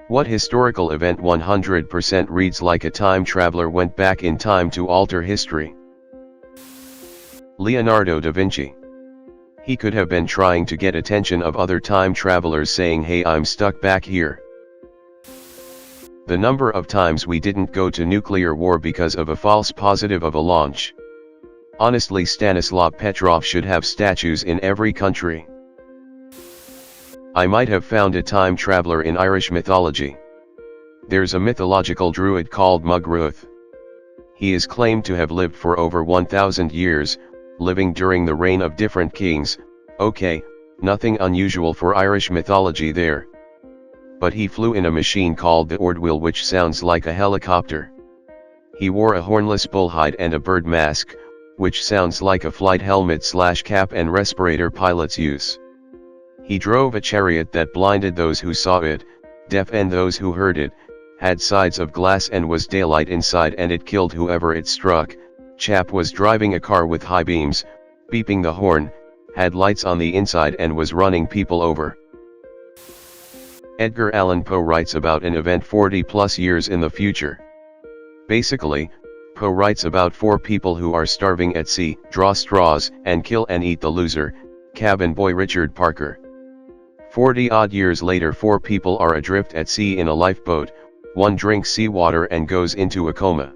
What historical event 100% reads like a time traveler went back in time to alter history? Leonardo da Vinci. He could have been trying to get attention of other time travelers saying, "Hey, I'm stuck back here." The number of times we didn't go to nuclear war because of a false positive of a launch. Honestly, Stanislav Petrov should have statues in every country. I might have found a time traveler in Irish mythology. There's a mythological druid called Mugruth. He is claimed to have lived for over 1,000 years, living during the reign of different kings. Okay, nothing unusual for Irish mythology there. But he flew in a machine called the Ordwheel, which sounds like a helicopter. He wore a hornless bullhide and a bird mask, which sounds like a flight helmet/cap and respirator pilots use. He drove a chariot that blinded those who saw it, deafened those who heard it, had sides of glass and was daylight inside, and it killed whoever it struck. Chap was driving a car with high beams, beeping the horn, had lights on the inside and was running people over. Edgar Allan Poe writes about an event 40 plus years in the future. Basically, Poe writes about 4 people who are starving at sea, draw straws, and kill and eat the loser, cabin boy Richard Parker. 40-odd years later, 4 people are adrift at sea in a lifeboat, one drinks seawater and goes into a coma.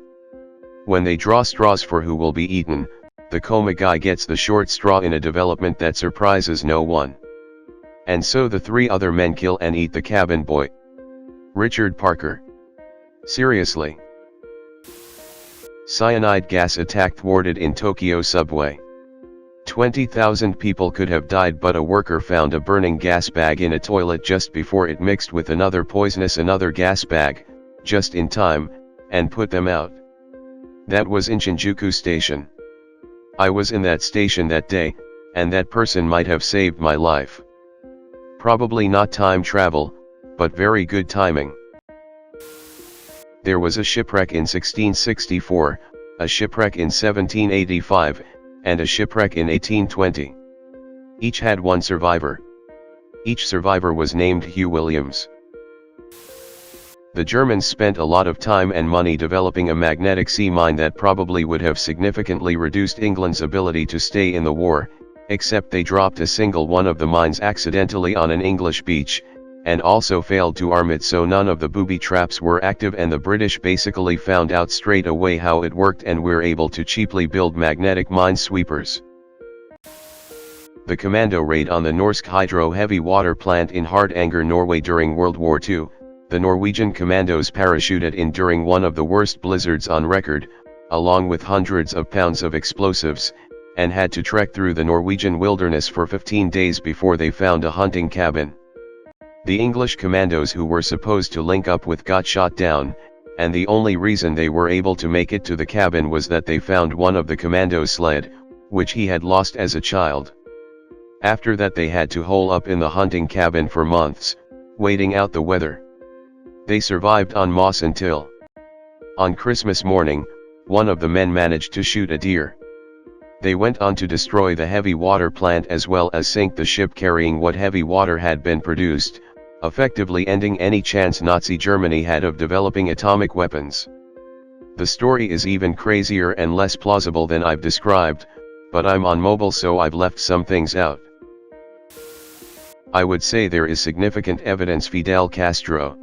When they draw straws for who will be eaten, the coma guy gets the short straw in a development that surprises no one. And so the 3 other men kill and eat the cabin boy. Richard Parker. Seriously. Cyanide gas attack thwarted in Tokyo subway. 20,000 people could have died, but a worker found a burning gas bag in a toilet just before it mixed with another gas bag, just in time, and put them out. That was in Shinjuku Station. I was in that station that day, and that person might have saved my life. Probably not time travel, but very good timing. There was a shipwreck in 1664, a shipwreck in 1785, and a shipwreck in 1820. Each had one survivor. Each survivor was named Hugh Williams. The Germans spent a lot of time and money developing a magnetic sea mine that probably would have significantly reduced England's ability to stay in the war, except they dropped a single one of the mines accidentally on an English beach, and also failed to arm it, so none of the booby traps were active, and the British basically found out straight away how it worked and were able to cheaply build magnetic minesweepers. The commando raid on the Norsk Hydro heavy water plant in Hardanger, Norway during World War II, the Norwegian commandos parachuted in during one of the worst blizzards on record, along with hundreds of pounds of explosives, and had to trek through the Norwegian wilderness for 15 days before they found a hunting cabin. The English commandos who were supposed to link up with got shot down, and the only reason they were able to make it to the cabin was that they found one of the commandos' sled, which he had lost as a child. After that they had to hole up in the hunting cabin for months, waiting out the weather. They survived on moss until, on Christmas morning, one of the men managed to shoot a deer. They went on to destroy the heavy water plant as well as sink the ship carrying what heavy water had been produced, effectively ending any chance Nazi Germany had of developing atomic weapons. The story is even crazier and less plausible than I've described, but I'm on mobile so I've left some things out. I would say there is significant evidence Fidel Castro.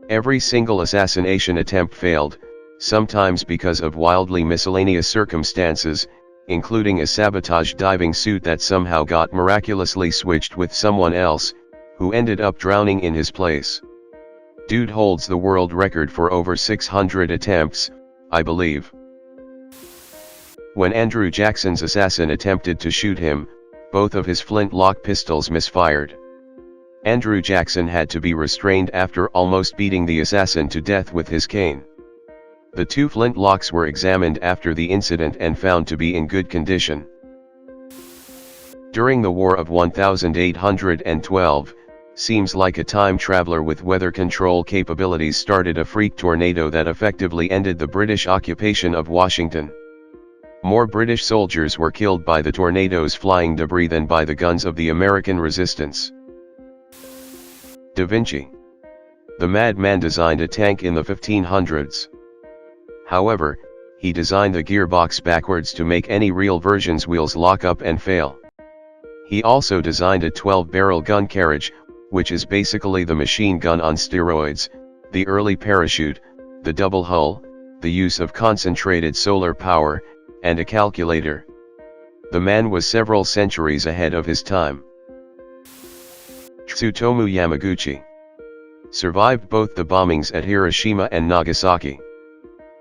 Every single assassination attempt failed, sometimes because of wildly miscellaneous circumstances, including a sabotage diving suit that somehow got miraculously switched with someone else, who ended up drowning in his place. Dude holds the world record for over 600 attempts, I believe. When Andrew Jackson's assassin attempted to shoot him, both of his flintlock pistols misfired. Andrew Jackson had to be restrained after almost beating the assassin to death with his cane. The 2 flintlocks were examined after the incident and found to be in good condition. During the War of 1812, seems like a time traveler with weather control capabilities started a freak tornado that effectively ended the British occupation of Washington. More British soldiers were killed by the tornado's flying debris than by the guns of the American resistance. Da Vinci. The madman designed a tank in the 1500s. However, he designed the gearbox backwards to make any real version's wheels lock up and fail. He also designed a 12-barrel gun carriage, which is basically the machine gun on steroids, the early parachute, the double hull, the use of concentrated solar power, and a calculator. The man was several centuries ahead of his time. Tsutomu Yamaguchi survived both the bombings at Hiroshima and Nagasaki.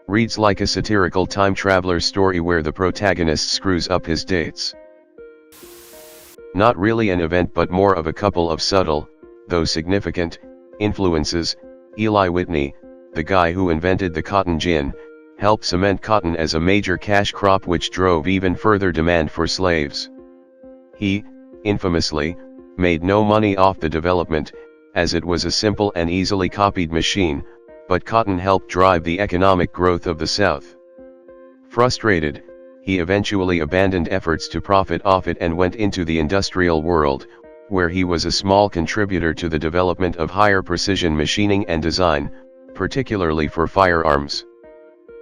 Reads like a satirical time traveler story where the protagonist screws up his dates. Not really an event but more of a couple of subtle, though significant, influences. Eli Whitney, the guy who invented the cotton gin, helped cement cotton as a major cash crop which drove even further demand for slaves. He, infamously, made no money off the development, as it was a simple and easily copied machine, but cotton helped drive the economic growth of the South. Frustrated, he eventually abandoned efforts to profit off it and went into the industrial world, where he was a small contributor to the development of higher precision machining and design, particularly for firearms.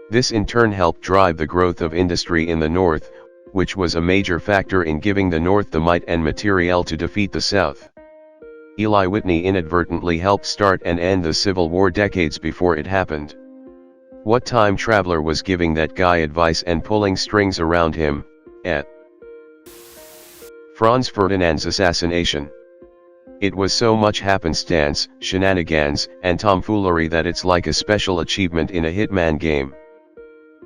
This in turn helped drive the growth of industry in the North, which was a major factor in giving the North the might and materiel to defeat the South. Eli Whitney inadvertently helped start and end the Civil War decades before it happened. What time traveler was giving that guy advice and pulling strings around him, et? Franz Ferdinand's assassination. It was so much happenstance, shenanigans, and tomfoolery that it's like a special achievement in a Hitman game.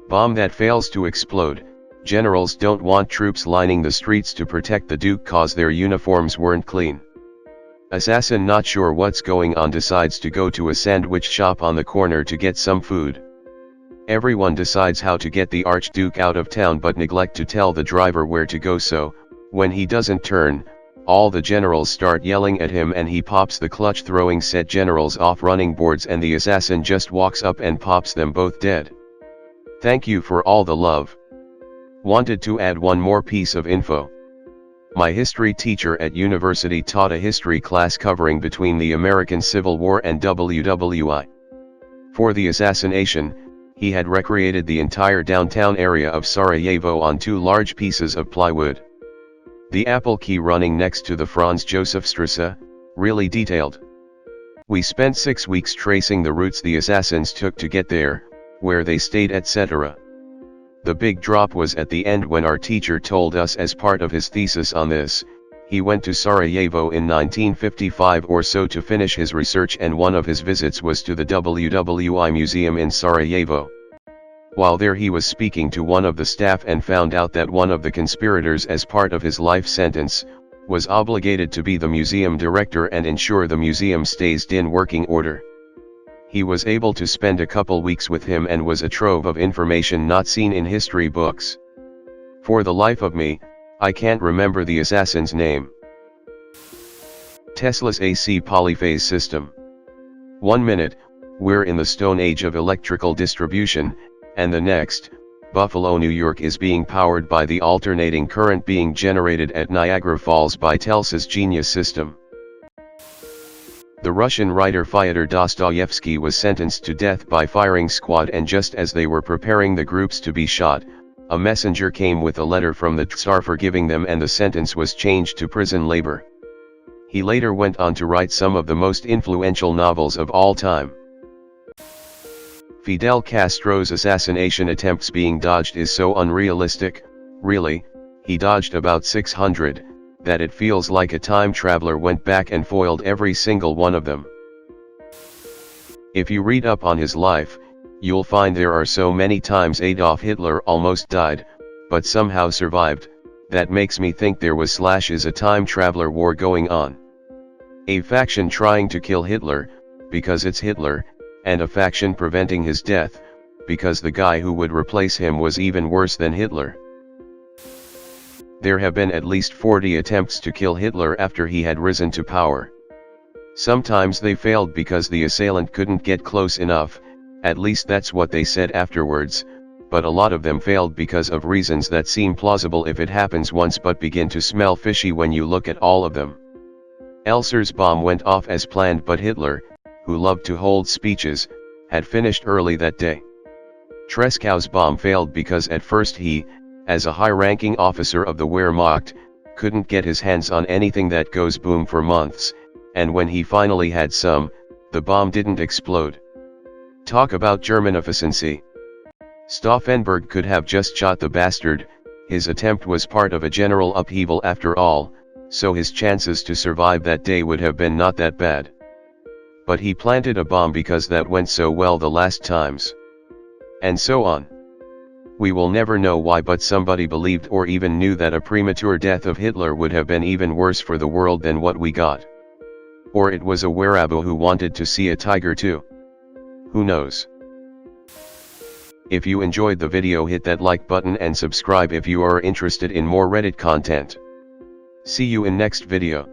Bomb that fails to explode. Generals don't want troops lining the streets to protect the Duke cause their uniforms weren't clean. Assassin not sure what's going on decides to go to a sandwich shop on the corner to get some food. Everyone decides how to get the Archduke out of town but neglect to tell the driver where to go, so, when he doesn't turn, all the generals start yelling at him and he pops the clutch, throwing set generals off running boards, and the assassin just walks up and pops them both dead. Thank you for all the love. Wanted to add one more piece of info. My history teacher at university taught a history class covering between the American Civil War and WWI. For the assassination, he had recreated the entire downtown area of Sarajevo on 2 large pieces of plywood. The apple key running next to the Franz Josef Strasse, really detailed. We spent 6 weeks tracing the routes the assassins took to get there, where they stayed, etc. The big drop was at the end when our teacher told us, as part of his thesis on this, he went to Sarajevo in 1955 or so to finish his research, and one of his visits was to the WWI Museum in Sarajevo. While there he was speaking to one of the staff and found out that one of the conspirators, as part of his life sentence, was obligated to be the museum director and ensure the museum stays in working order. He was able to spend a couple weeks with him and was a trove of information not seen in history books. For the life of me, I can't remember the assassin's name. Tesla's AC polyphase system. 1 minute, we're in the Stone Age of electrical distribution, and the next, Buffalo, New York is being powered by the alternating current being generated at Niagara Falls by Tesla's genius system. The Russian writer Fyodor Dostoevsky was sentenced to death by firing squad, and just as they were preparing the groups to be shot, a messenger came with a letter from the Tsar forgiving them, and the sentence was changed to prison labor. He later went on to write some of the most influential novels of all time. Fidel Castro's assassination attempts being dodged is so unrealistic, really, he dodged about 600, that it feels like a time traveler went back and foiled every single one of them. If you read up on his life, you'll find there are so many times Adolf Hitler almost died, but somehow survived, that makes me think there was / a time traveler war going on. A faction trying to kill Hitler, because it's Hitler, and a faction preventing his death, because the guy who would replace him was even worse than Hitler. There have been at least 40 attempts to kill Hitler after he had risen to power. Sometimes they failed because the assailant couldn't get close enough, at least that's what they said afterwards, but a lot of them failed because of reasons that seem plausible if it happens once but begin to smell fishy when you look at all of them. Elser's bomb went off as planned, but Hitler, who loved to hold speeches, had finished early that day. Trescow's bomb failed because at first he, as a high-ranking officer of the Wehrmacht, couldn't get his hands on anything that goes boom for months, and when he finally had some, the bomb didn't explode. Talk about German efficiency. Stauffenberg could have just shot the bastard. His attempt was part of a general upheaval after all, so his chances to survive that day would have been not that bad. But he planted a bomb because that went so well the last times. And so on. We will never know why, but somebody believed or even knew that a premature death of Hitler would have been even worse for the world than what we got. Or it was a Wehrabo who wanted to see a tiger too. Who knows? If you enjoyed the video, hit that like button and subscribe if you are interested in more Reddit content. See you in next video.